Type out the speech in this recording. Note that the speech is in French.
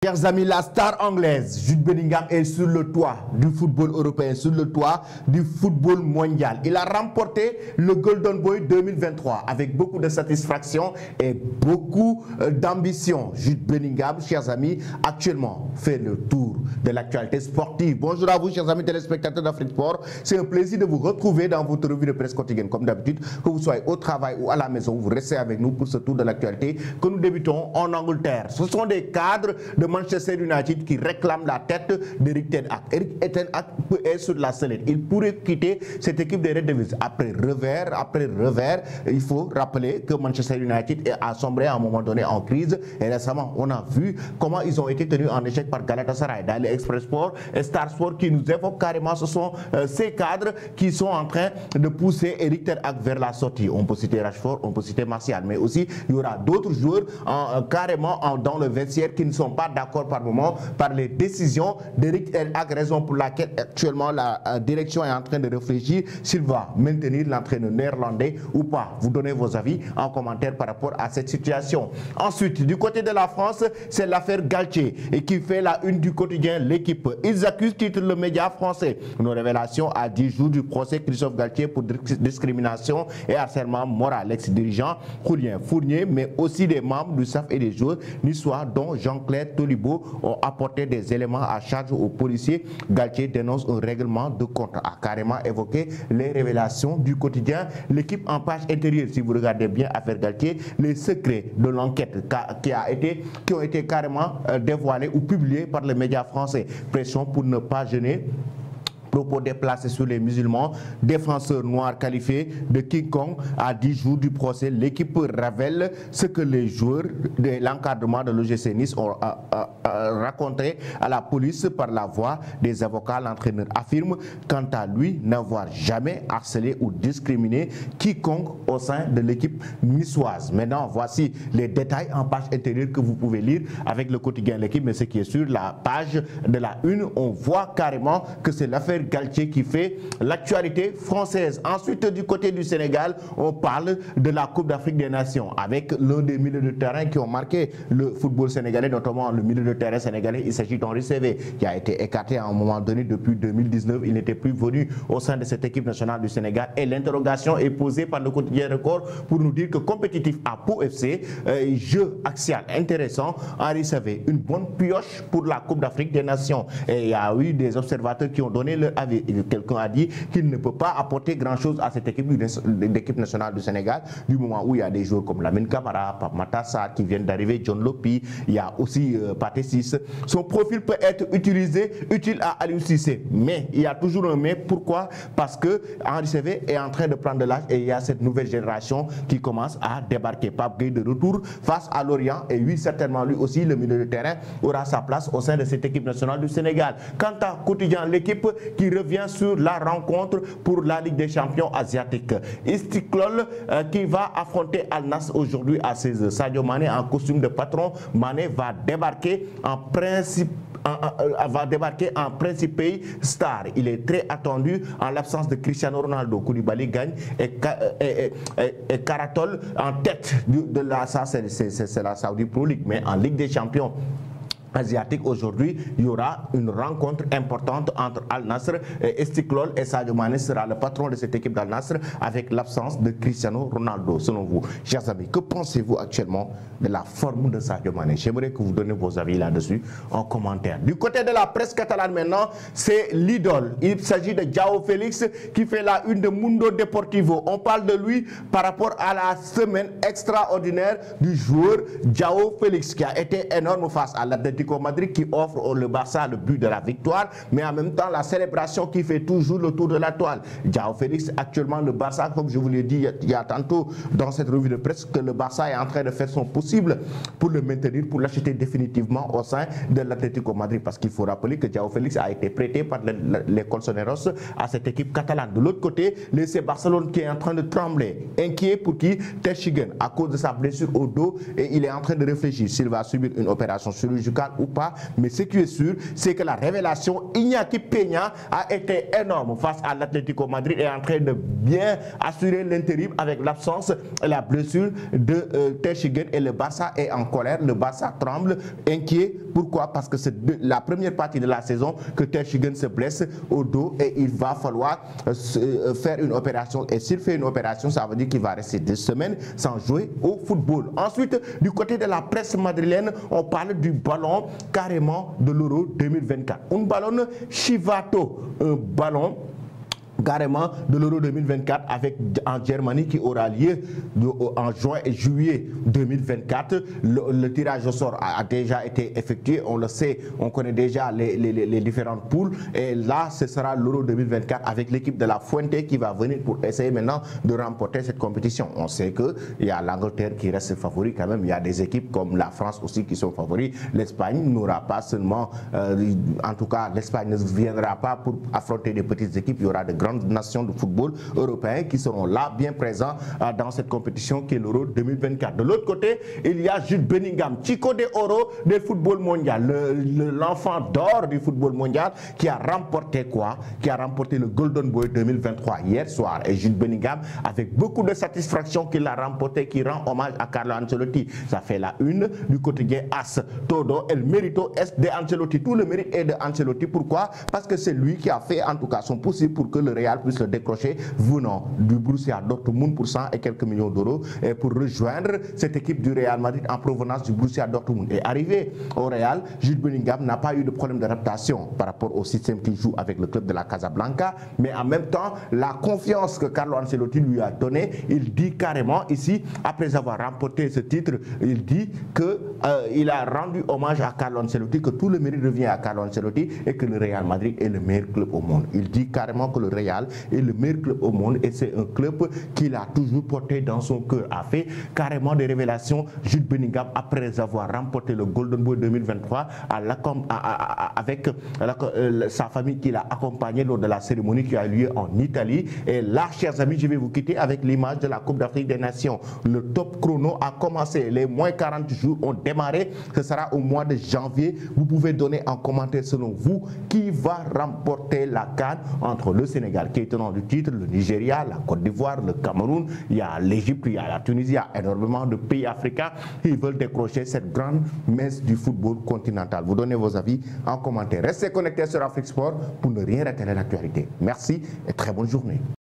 Chers amis, la star anglaise, Jude Bellingham est sur le toit du football européen, sur le toit du football mondial. Il a remporté le Golden Boy 2023 avec beaucoup de satisfaction et beaucoup d'ambition. Jude Bellingham, chers amis, actuellement fait le tour de l'actualité sportive. Bonjour à vous, chers amis téléspectateurs d'Afrique Sport. C'est un plaisir de vous retrouver dans votre revue de presse quotidienne. Comme d'habitude, que vous soyez au travail ou à la maison, vous restez avec nous pour ce tour de l'actualité que nous débutons en Angleterre. Ce sont des cadres de Manchester United qui réclame la tête d'Eric Ten Hag. Eric Ten Hag est sur la sellette. Il pourrait quitter cette équipe des Red Devils après revers. Il faut rappeler que Manchester United a sombré à un moment donné en crise. Et récemment, on a vu comment ils ont été tenus en échec par Galatasaray. Dans les Express Sport et Star Sport qui nous évoquent carrément, ce sont ces cadres qui sont en train de pousser Eric Ten Hag vers la sortie. On peut citer Rashford, on peut citer Martial, mais aussi il y aura d'autres joueurs carrément dans le vestiaire qui ne sont pas d'accord par moment par les décisions d'Eric Ten Hag, raison pour laquelle actuellement la direction est en train de réfléchir s'il va maintenir l'entraîneur néerlandais ou pas. Vous donnez vos avis en commentaire par rapport à cette situation. Ensuite, du côté de la France, c'est l'affaire Galtier et qui fait la une du quotidien L'équipe. Ils accusent, titre le média français, nos révélations à 10 jours du procès Christophe Galtier pour discrimination et harcèlement moral. L'ex-dirigeant Julien Fournier, mais aussi des membres du staff et des joueurs niçois dont Jean-Claire Tolibo ont apporté des éléments à charge aux policiers. Galtier dénonce un règlement de compte, a carrément évoqué les révélations du quotidien L'équipe en page intérieure. Si vous regardez bien affaire Galtier, les secrets de l'enquête qui ont été carrément dévoilés ou publiés par les médias français. Pression pour ne pas gêner. Propos déplacés sur les musulmans, défenseur noir qualifié de King Kong à 10 jours du procès. L'équipe révèle ce que les joueurs de l'encadrement de l'OGC Nice ont raconté à la police par la voix des avocats. L'entraîneur affirme quant à lui n'avoir jamais harcelé ou discriminé quiconque au sein de l'équipe niçoise. Maintenant, voici les détails en page intérieure que vous pouvez lire avec le quotidien L'équipe, mais ce qui est sur la page de la une, on voit carrément que c'est l'affaire Galtier qui fait l'actualité française. Ensuite, du côté du Sénégal, on parle de la Coupe d'Afrique des Nations avec l'un des milieux de terrain qui ont marqué le football sénégalais, notamment le milieu de terrain sénégalais. Il s'agit d'Henri Saivet, qui a été écarté à un moment donné depuis 2019. Il n'était plus venu au sein de cette équipe nationale du Sénégal et l'interrogation est posée par le quotidien Record pour nous dire que compétitif à Pau FC, jeu axial intéressant, Henri Saivet, une bonne pioche pour la Coupe d'Afrique des Nations. Et il y a eu des observateurs qui ont donné le quelqu'un a dit qu'il ne peut pas apporter grand-chose à cette équipe nationale du Sénégal du moment où il y a des joueurs comme Lamine Camara, Pape Matar Sarr qui viennent d'arriver, John Lopi, il y a aussi Pathé Ciss. Son profil peut être utile à Aliou Cissé, mais il y a toujours un mais. Pourquoi? Parce que Henri Saivet est en train de prendre de l'âge et il y a cette nouvelle génération qui commence à débarquer. Pape Gueye de retour face à Lorient et oui, certainement lui aussi, le milieu de terrain aura sa place au sein de cette équipe nationale du Sénégal. Quant à quotidien L'équipe qui revient sur la rencontre pour la Ligue des Champions asiatiques. Istiklol qui va affronter Al Nassr aujourd'hui à 16h. Sadio Mané en costume de patron. Mané va débarquer en principal star. Il est très attendu en l'absence de Cristiano Ronaldo. Koulibaly gagne et Karatol en tête de la Saudi Pro League, mais en Ligue des Champions asiatique aujourd'hui, il y aura une rencontre importante entre Al Nassr et Istiklol et Sadio Mané sera le patron de cette équipe d'Al Nassr avec l'absence de Cristiano Ronaldo. Selon vous, chers amis, que pensez-vous actuellement de la forme de Sadio Mané? J'aimerais que vous donniez vos avis là-dessus en commentaire. Du côté de la presse catalane maintenant, c'est l'idole. Il s'agit de João Félix qui fait la une de Mundo Deportivo. On parle de lui par rapport à la semaine extraordinaire du joueur João Félix qui a été énorme face à l'Atlético Madrid qui offre le Barça le but de la victoire, mais en même temps la célébration qui fait toujours le tour de la toile. João Félix, actuellement le Barça, comme je vous l'ai dit il y a tantôt dans cette revue de presse, que le Barça est en train de faire son possible pour le maintenir, pour l'acheter définitivement au sein de l'Atlético Madrid, parce qu'il faut rappeler que João Félix a été prêté par les Colchoneros à cette équipe catalane. De l'autre côté, l'FC Barcelone qui est en train de trembler, inquiet pour qui Ter Stegen à cause de sa blessure au dos, et il est en train de réfléchir s'il va subir une opération chirurgicale mal ou pas, mais ce qui est sûr, c'est que la révélation Iñaki Peña a été énorme face à l'Atlético Madrid et est en train de bien assurer l'intérim avec l'absence et la blessure de Ter Stegen, et le Barça est en colère, le Barça tremble, inquiet. Pourquoi? Parce que c'est la première partie de la saison que Ter Stegen se blesse au dos et il va falloir faire une opération, et s'il fait une opération, ça veut dire qu'il va rester 2 semaines sans jouer au football. Ensuite, du côté de la presse madrilène, on parle du ballon carrément de l'Euro 2024. Un ballon Chivato, un ballon carrément de l'Euro 2024 en Germanie qui aura lieu en juin et juillet 2024. Le tirage au sort a déjà été effectué, on le sait, on connaît déjà les différentes poules, et là ce sera l'Euro 2024 avec l'équipe de la Fuente qui va venir pour essayer maintenant de remporter cette compétition. On sait qu'il y a l'Angleterre qui reste favori quand même, il y a des équipes comme la France aussi qui sont favoris, l'Espagne n'aura pas seulement, en tout cas l'Espagne ne viendra pas pour affronter des petites équipes, il y aura de grandes nations de football européens qui seront là bien présents dans cette compétition qui est l'Euro 2024. De l'autre côté, il y a Jude Bellingham, Chico de Oro du football mondial, l'enfant d'or du football mondial qui a remporté quoi? Qui a remporté le Golden Boy 2023 hier soir. Et Jude Bellingham, avec beaucoup de satisfaction qu'il a remporté, qui rend hommage à Carlo Ancelotti. Ça fait la une du quotidien AS. Todo el mérito est de Ancelotti. Tout le mérite est de Ancelotti. Pourquoi? Parce que c'est lui qui a fait en tout cas son possible pour que le Real puisse le décrocher venant du Borussia Dortmund pour 100 et quelques millions d'euros, et pour rejoindre cette équipe du Real Madrid en provenance du Borussia Dortmund. Et arrivé au Real, Jude Bellingham n'a pas eu de problème d'adaptation par rapport au système qu'il joue avec le club de la Casablanca, mais en même temps, la confiance que Carlo Ancelotti lui a donnée, il dit carrément ici, après avoir remporté ce titre, il dit qu'il a rendu hommage à Carlo Ancelotti, que tout le mérite revient à Carlo Ancelotti et que le Real Madrid est le meilleur club au monde. Il dit carrément que le Real est le meilleur club au monde et c'est un club qu'il a toujours porté dans son cœur. A fait carrément des révélations Jude Bellingham après avoir remporté le Golden Boy 2023 avec sa famille qui l'a accompagné lors de la cérémonie qui a eu lieu en Italie. Et là, chers amis, je vais vous quitter avec l'image de la Coupe d'Afrique des Nations. Le top chrono a commencé, les moins 40 jours ont démarré, ce sera au mois de janvier. Vous pouvez donner en commentaire selon vous qui va remporter la CAN entre le Sénégal qui est tenant du titre, le Nigeria, la Côte d'Ivoire, le Cameroun, il y a l'Égypte, il y a la Tunisie, il y a énormément de pays africains qui veulent décrocher cette grande messe du football continental. Vous donnez vos avis en commentaire. Restez connectés sur Afrique Sport pour ne rien rater de l'actualité. Merci et très bonne journée.